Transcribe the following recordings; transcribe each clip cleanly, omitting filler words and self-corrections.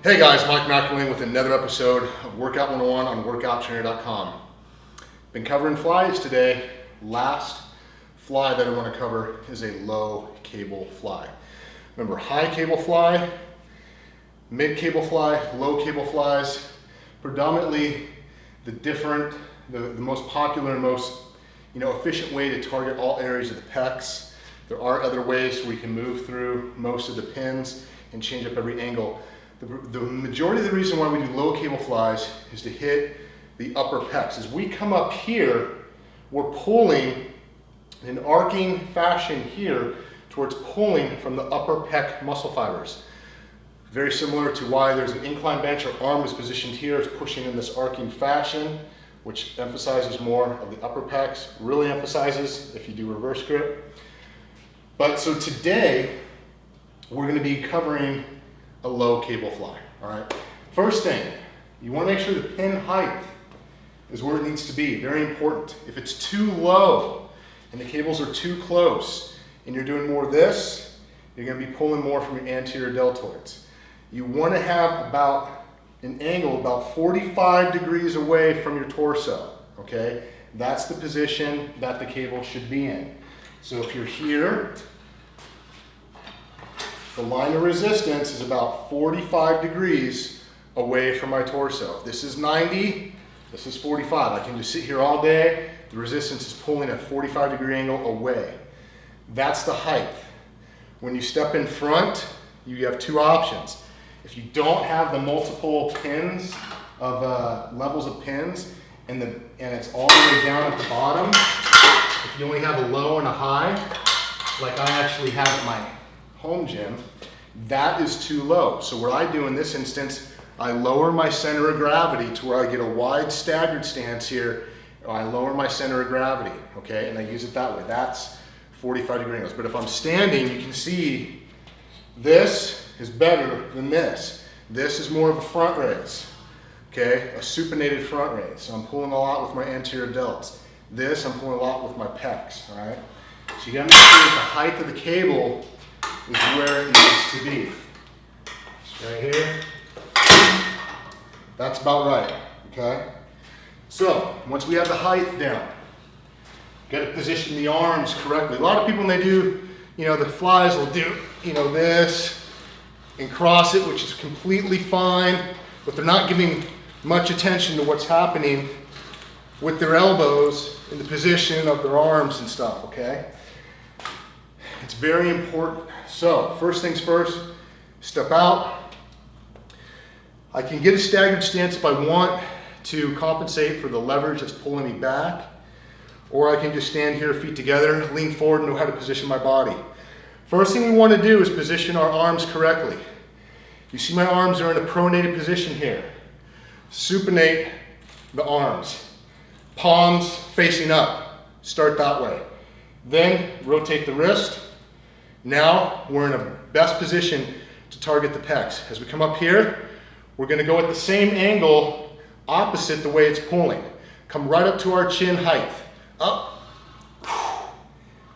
Hey guys, Mike McElwain with another episode of Workout 101 on WorkoutTrainer.com. Been covering flies today. Last fly that I want to cover is a low cable fly. Remember, high cable fly, mid cable fly, low cable flies. Predominantly the most popular and most efficient way to target all areas of the pecs. There are other ways we can move through most of the pins and change up every angle. The majority of the reason why we do low cable flies is to hit the upper pecs. As we come up here, we're pulling in an arcing fashion here towards pulling from the upper pec muscle fibers. Very similar to why there's an incline bench. Our arm is positioned here, it's pushing in this arcing fashion, which emphasizes more of the upper pecs, really emphasizes if you do reverse grip. But so today, we're gonna be covering a low cable fly, all right? First thing, you wanna make sure the pin height is where it needs to be, very important. If it's too low and the cables are too close and you're doing more of this, you're gonna be pulling more from your anterior deltoids. You wanna have about an angle about 45 degrees away from your torso, okay? That's the position that the cable should be in. So if you're here, the line of resistance is about 45 degrees away from my torso. If this is 90, this is 45. I can just sit here all day. The resistance is pulling a 45-degree angle away. That's the height. When you step in front, you have two options. If you don't have the multiple pins of levels of pins and it's all the way down at the bottom, if you only have a low and a high, like I actually have at my home gym, that is too low. So what I do in this instance, I lower my center of gravity to where I get a wide staggered stance here. I lower my center of gravity, okay, and I use it that way. That's 45-degree angles. But if I'm standing, you can see this is better than this. This is more of a front raise, okay, a supinated front raise. So I'm pulling a lot with my anterior delts. This, I'm pulling a lot with my pecs, all right? So you gotta make sure that the height of the cable is where it needs to be. Right here. That's about right, okay? So, once we have the height down, got to position the arms correctly. A lot of people, when they do, the flies will do, this and cross it, which is completely fine, but they're not giving much attention to what's happening with their elbows in the position of their arms and stuff, okay? It's very important. So, first things first, step out. I can get a staggered stance if I want to compensate for the leverage that's pulling me back, or I can just stand here, feet together, lean forward, and know how to position my body. First thing we want to do is position our arms correctly. You see my arms are in a pronated position here. Supinate the arms. Palms facing up. Start that way. Then rotate the wrist. Now we're in a best position to target the pecs. As we come up here, we're going to go at the same angle opposite the way it's pulling. Come right up to our chin height. Up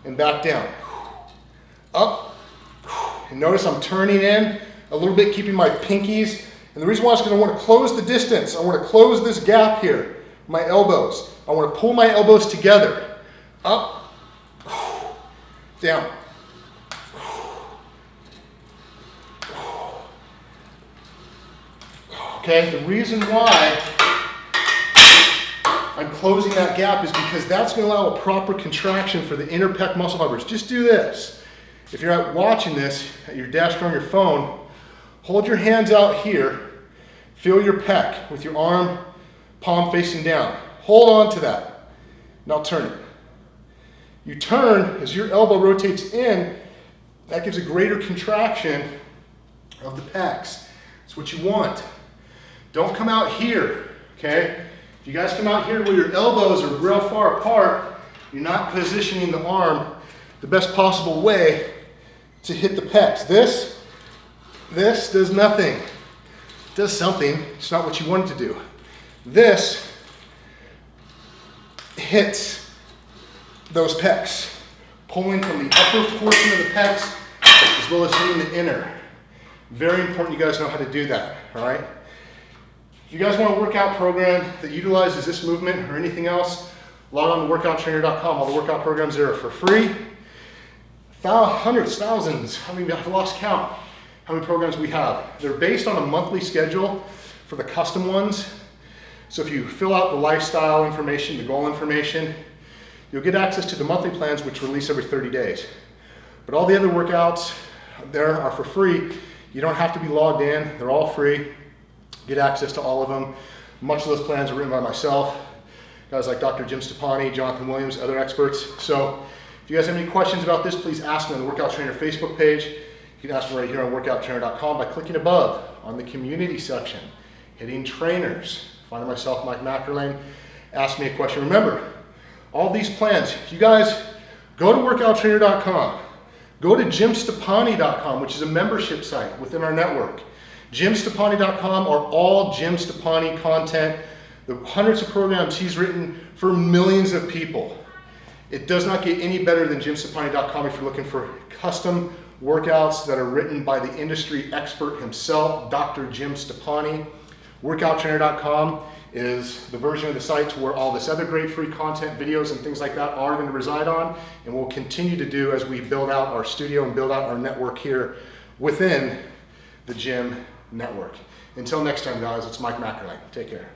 and back down. Up and notice I'm turning in a little bit, keeping my pinkies. And the reason why is because I want to close the distance. I want to close this gap here, my elbows. I want to pull my elbows together. Up, down. Okay, the reason why I'm closing that gap is because that's going to allow a proper contraction for the inner pec muscle fibers. Just do this. If you're out watching this at your desk or on your phone, hold your hands out here, feel your pec with your arm, palm facing down. Hold on to that. Now turn it. You turn as your elbow rotates in, that gives a greater contraction of the pecs. That's what you want. Don't come out here, okay? If you guys come out here where your elbows are real far apart, you're not positioning the arm the best possible way to hit the pecs. This does nothing. It does something, it's not what you want it to do. This hits those pecs, pulling from the upper portion of the pecs as well as hitting the inner. Very important you guys know how to do that, all right? If you guys want a workout program that utilizes this movement or anything else, log on to workouttrainer.com. All the workout programs there are for free. Hundreds, thousands, I've lost count how many programs we have. They're based on a monthly schedule for the custom ones. So if you fill out the lifestyle information, the goal information, you'll get access to the monthly plans, which release every 30 days. But all the other workouts there are for free. You don't have to be logged in. They're all free. Get access to all of them. Much of those plans are written by myself, guys like Dr. Jim Stoppani, Jonathan Williams, other experts. So if you guys have any questions about this, please ask me on the Workout Trainer Facebook page. You can ask me right here on workouttrainer.com by clicking above on the community section, hitting trainers, finding myself, Mike Mackerlane, ask me a question. Remember, all these plans, you guys go to workouttrainer.com, go to jimstoppani.com, which is a membership site within our network. jimstoppani.com are all Jim Stoppani content, the hundreds of programs he's written for millions of people. It does not get any better than jimstoppani.com if you're looking for custom workouts that are written by the industry expert himself, Dr. Jim Stoppani. Workouttrainer.com is the version of the site to where all this other great free content, videos and things like that are going to reside on, and we'll continue to do as we build out our studio and build out our network here within the Gym Network. Until next time, guys, it's Mike Mackerlane. Take care.